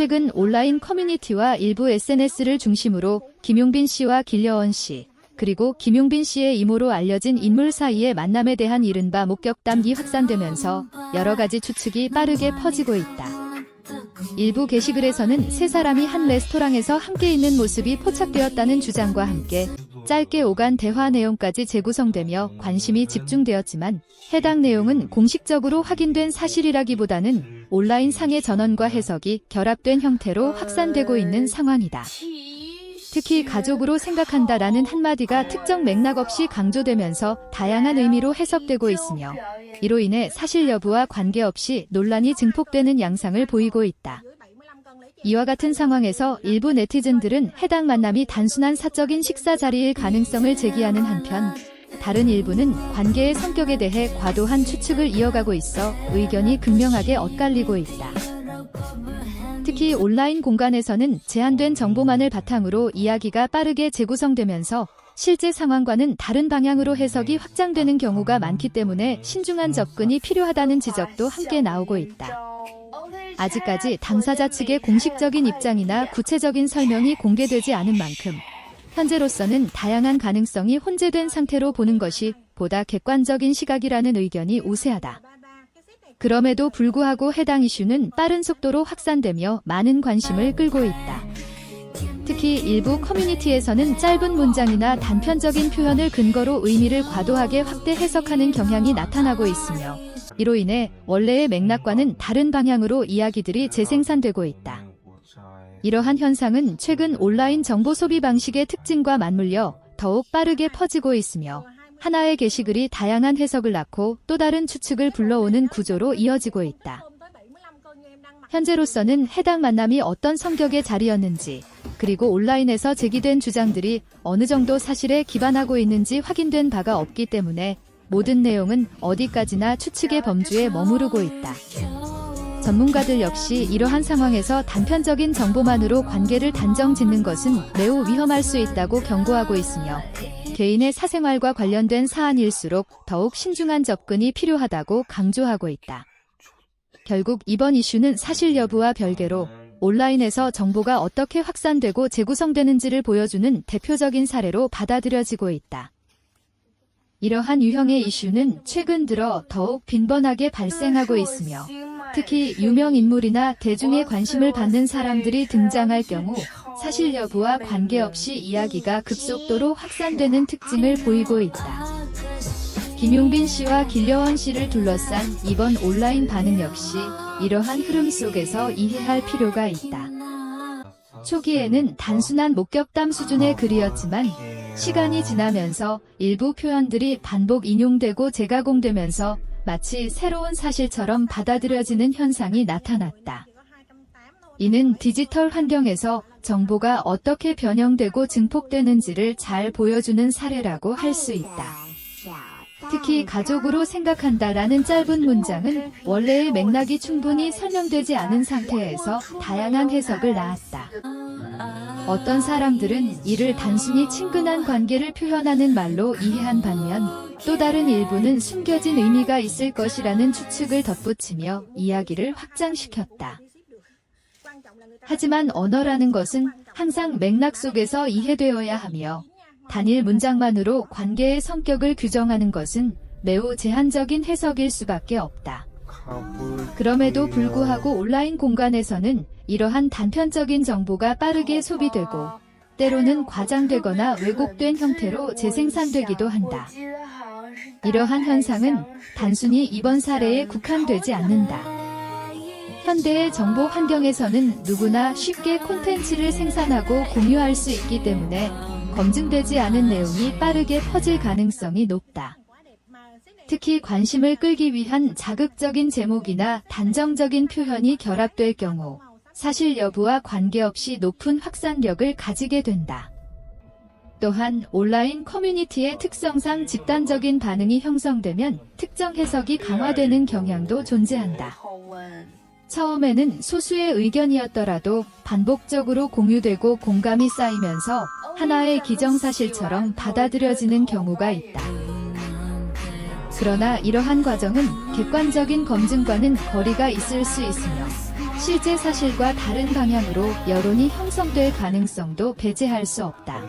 최근 온라인 커뮤니티와 일부 SNS를 중심으로 김용빈 씨와 길려원 씨, 그리고 김용빈 씨의 이모로 알려진 인물 사이의 만남에 대한 이른바 목격담이 확산되면서 여러 가지 추측이 빠르게 퍼지고 있다. 일부 게시글에서는 세 사람이 한 레스토랑에서 함께 있는 모습이 포착되었다는 주장과 함께 짧게 오간 대화 내용까지 재구성되며 관심이 집중되었지만 해당 내용은 공식적으로 확인된 사실이라기보다는 온라인 상의 전언과 해석이 결합된 형태로 확산되고 있는 상황이다. 특히 가족으로 생각한다라는 한마디가 특정 맥락 없이 강조되면서 다양한 의미로 해석되고 있으며 이로 인해 사실 여부와 관계없이 논란이 증폭되는 양상을 보이고 있다. 이와 같은 상황에서 일부 네티즌들은 해당 만남이 단순한 사적인 식사 자리일 가능성을 제기하는 한편 다른 일부는 관계의 성격에 대해 과도한 추측을 이어가고 있어 의견이 극명하게 엇갈리고 있다. 특히 온라인 공간에서는 제한된 정보만을 바탕으로 이야기가 빠르게 재구성되면서 실제 상황과는 다른 방향으로 해석이 확장되는 경우가 많기 때문에 신중한 접근이 필요하다는 지적도 함께 나오고 있다. 아직까지 당사자 측의 공식적인 입장이나 구체적인 설명이 공개되지 않은 만큼 현재로서는 다양한 가능성이 혼재된 상태로 보는 것이 보다 객관적인 시각이라는 의견이 우세하다. 그럼에도 불구하고 해당 이슈는 빠른 속도로 확산되며 많은 관심을 끌고 있다. 특히 일부 커뮤니티에서는 짧은 문장이나 단편적인 표현을 근거로 의미를 과도하게 확대 해석하는 경향이 나타나고 있으며 이로 인해 원래의 맥락과는 다른 방향으로 이야기들이 재생산되고 있다. 이러한 현상은 최근 온라인 정보 소비 방식의 특징과 맞물려 더욱 빠르게 퍼지고 있으며 하나의 게시글이 다양한 해석을 낳고 또 다른 추측을 불러오는 구조로 이어지고 있다. 현재로서는 해당 만남이 어떤 성격의 자리였는지 그리고 온라인에서 제기된 주장들이 어느 정도 사실에 기반하고 있는지 확인된 바가 없기 때문에 모든 내용은 어디까지나 추측의 범주에 머무르고 있다. 전문가들 역시 이러한 상황에서 단편적인 정보만으로 관계를 단정 짓는 것은 매우 위험할 수 있다고 경고하고 있으며 개인의 사생활과 관련된 사안일수록 더욱 신중한 접근이 필요하다고 강조하고 있다. 결국 이번 이슈는 사실 여부와 별개로 온라인에서 정보가 어떻게 확산되고 재구성되는지를 보여주는 대표적인 사례로 받아들여지고 있다. 이러한 유형의 이슈는 최근 들어 더욱 빈번하게 발생하고 있으며 특히 유명 인물이나 대중의 관심을 받는 사람들이 등장할 경우 사실 여부와 관계없이 이야기가 급속도로 확산되는 특징을 보이고 있다. 김용빈 씨와 길려원 씨를 둘러싼 이번 온라인 반응 역시 이러한 흐름 속에서 이해할 필요가 있다. 초기에는 단순한 목격담 수준의 글이었지만 시간이 지나면서 일부 표현들이 반복 인용되고 재가공되면서 마치 새로운 사실처럼 받아들여지는 현상이 나타났다. 이는 디지털 환경에서 정보가 어떻게 변형되고 증폭되는지를 잘 보여주는 사례라고 할 수 있다. 특히 가족으로 생각한다라는 짧은 문장은 원래의 맥락이 충분히 설명되지 않은 상태에서 다양한 해석을 낳았다. 어떤 사람들은 이를 단순히 친근한 관계를 표현하는 말로 이해한 반면 또 다른 일부는 숨겨진 의미가 있을 것이라는 추측을 덧붙이며 이야기를 확장시켰다. 하지만 언어라는 것은 항상 맥락 속에서 이해되어야 하며 단일 문장만으로 관계의 성격을 규정하는 것은 매우 제한적인 해석일 수밖에 없다. 그럼에도 불구하고 온라인 공간에서는 이러한 단편적인 정보가 빠르게 소비되고 때로는 과장되거나 왜곡된 형태로 재생산되기도 한다. 이러한 현상은 단순히 이번 사례에 국한되지 않는다. 현대의 정보 환경에서는 누구나 쉽게 콘텐츠를 생산하고 공유할 수 있기 때문에 검증되지 않은 내용이 빠르게 퍼질 가능성이 높다. 특히 관심을 끌기 위한 자극적인 제목이나 단정적인 표현이 결합될 경우 사실 여부와 관계없이 높은 확산력을 가지게 된다. 또한 온라인 커뮤니티의 특성상 집단적인 반응이 형성되면 특정 해석이 강화되는 경향도 존재한다. 처음에는 소수의 의견이었더라도 반복적으로 공유되고 공감이 쌓이면서 하나의 기정사실처럼 받아들여지는 경우가 있다. 그러나 이러한 과정은 객관적인 검증과는 거리가 있을 수 있으며 실제 사실과 다른 방향으로 여론이 형성될 가능성도 배제할 수 없다.